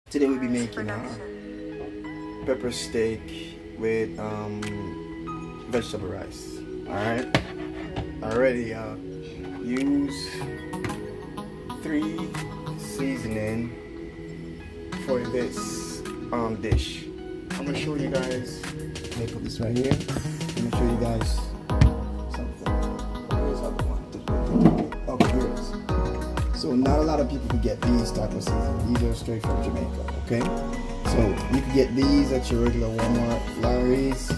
Today we'll be making pepper steak with vegetable rice. Alright. I already use 3 seasoning for this dish. I'm gonna show you guys. Let me put this right here. I'm gonna show you guys something. Where's the other one? Okay, here it is. So not a lot of people can get these type of seasoning. These are straight from Jamaica, okay? So you can get these at your regular Walmart, Larry's,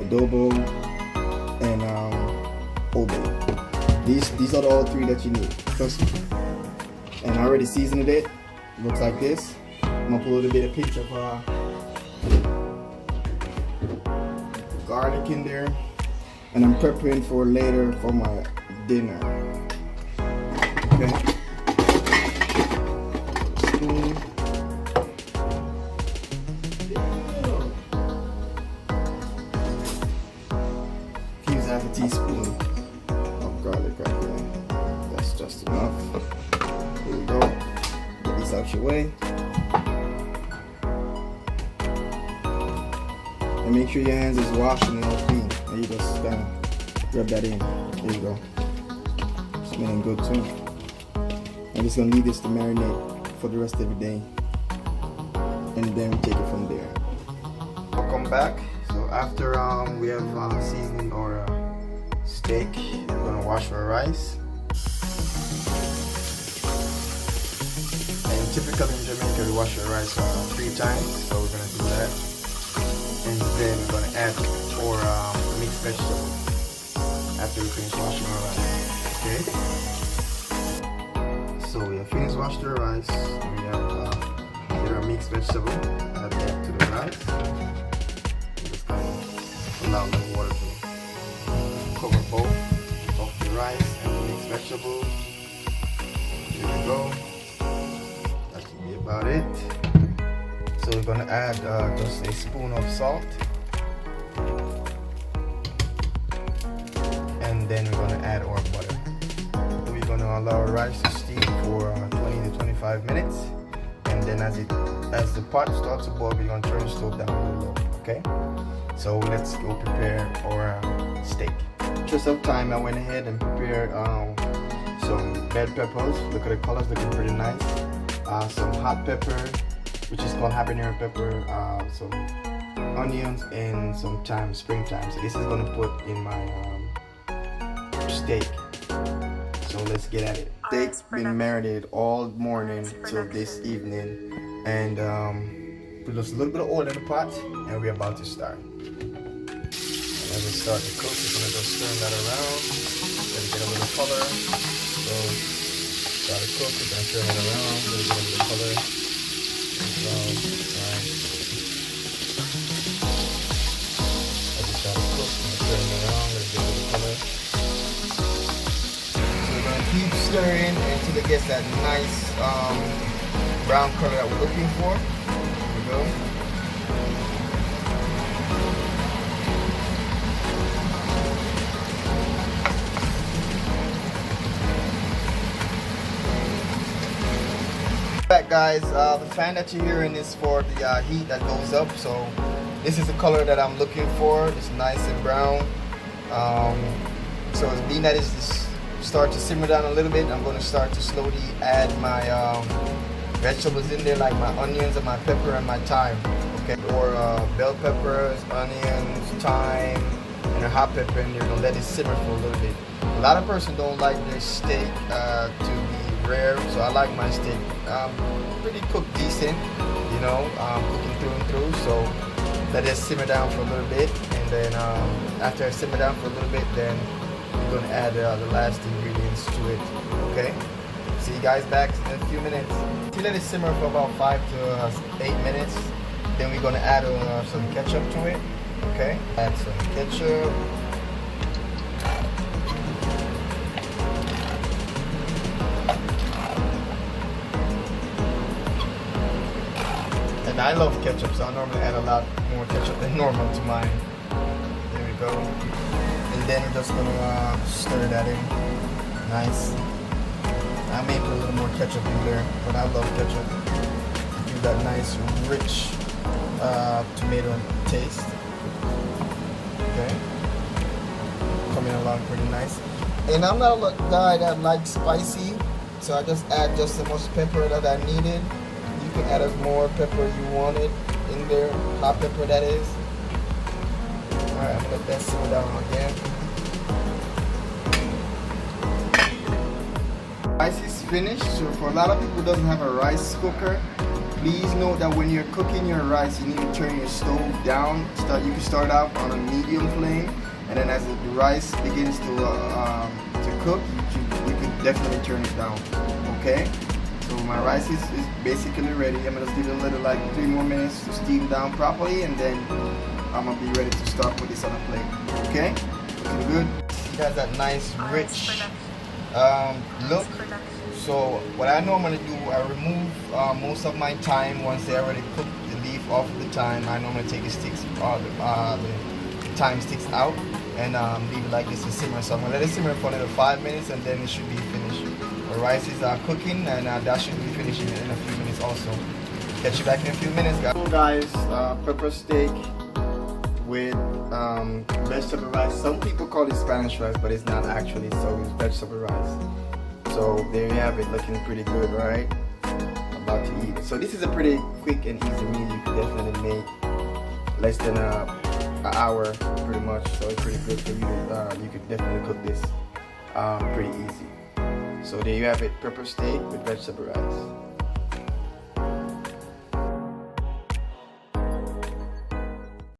Adobo, and Obe. These are the all 3 that you need. Trust me. And I already seasoned it. Looks like this. I'm gonna put a little bit of pinch of garlic in there, and I'm preparing for later for my dinner. Okay. Use half a teaspoon of garlic right there. That's just enough. Here we go. Get this out your way. And make sure your hands is washed and all clean. And you just kind of rub that in. There you go. Smelling good too. I'm just gonna leave this to marinate for the rest of the day, and then we take it from there. Welcome back. So after we have seasoned our steak, we're gonna wash our rice. And typically in Jamaica, we wash our rice 3 times, so we're gonna do that. And then we're gonna add our mixed vegetables after we finish washing our rice. Okay. So we have finished washing the rice. We have our mixed vegetable. Add that to the rice. Just kind of allow the water to cover both of the rice and the mixed vegetables. Here we go. That should be about it. So we're gonna add just a spoon of salt, and then we're gonna add our butter. We're gonna allow our rice to steam for 20 to 25 minutes, and then as the pot starts to boil, we're gonna turn the stove down real low. Okay, so let's go prepare our steak. Just of time, I went ahead and prepared some bell peppers. Look at the colors, looking pretty nice. Some hot pepper, which is called habanero pepper, some onions, and some thyme, spring thyme. So this is gonna put in my steak. So let's get at it. Steak's been marinated all morning till this evening, and put just a little bit of oil in the pot, and we're about to start. And as it starts to cook, we're gonna just turn that around, let it get a little color. So start to cook, we're gonna turn it around, let it get a little color. Alright. As it starts to cook, I'm gonna turn it around, let it get a little color. Keep stirring until it gets that nice brown color that we're looking for. There we go. Back guys, the fan that you're hearing is for the heat that goes up. So this is the color that I'm looking for. It's nice and brown. So being that it's start to simmer down a little bit, I'm going to start to slowly add my vegetables in there, like my onions and my pepper and my thyme. Okay, or bell peppers, onions, thyme, and a hot pepper, and you're going to let it simmer for a little bit. A lot of person don't like their steak to be rare, so I like my steak pretty cooked decent, you know, cooking through and through. So let it simmer down for a little bit, and then after I simmer down for a little bit, then we're going to add the last ingredients to it. Okay, see you guys back in a few minutes. So let it simmer for about 5 to 8 minutes. Then we're going to add some ketchup to it. Okay, add some ketchup. And I love ketchup, so I normally add a lot more ketchup than normal to mine. There we go. And then we're just gonna stir that in. Nice. I may put a little more ketchup in there, but I love ketchup. It gives that nice rich tomato taste. Okay, coming along pretty nice. And I'm not a guy that likes spicy, so I just add just the most pepper that I needed. You can add as more pepper you wanted in there, hot pepper that is. Alright, I'm gonna let that simmer down again. Rice is finished, so for a lot of people who doesn't have a rice cooker, please note that when you're cooking your rice, you need to turn your stove down. You can start out on a medium flame, and then as the rice begins to cook, you can definitely turn it down. Okay? So my rice is basically ready. I'm gonna just give it a little, like 3 more minutes to steam down properly, and then I'm gonna be ready to start with this on a plate. Okay? Looking good. You got that nice rich look. So what I normally do, I remove most of my thyme once they already cooked the leaf off of the thyme. I normally take the sticks, the thyme sticks out, and leave it like this to simmer. So I'm gonna let it simmer for another 5 minutes, and then it should be finished. The rice is cooking, and that should be finishing in a few minutes also. Catch you back in a few minutes, guys. So guys, pepper steak with vegetable rice. Some people call it Spanish rice, but it's not actually. So it's vegetable rice. So there you have it, looking pretty good, right? About to eat it. So this is a pretty quick and easy meal. You can definitely make less than an hour, pretty much. So it's pretty good for you to, you could definitely cook this pretty easy. So there you have it, pepper steak with vegetable rice.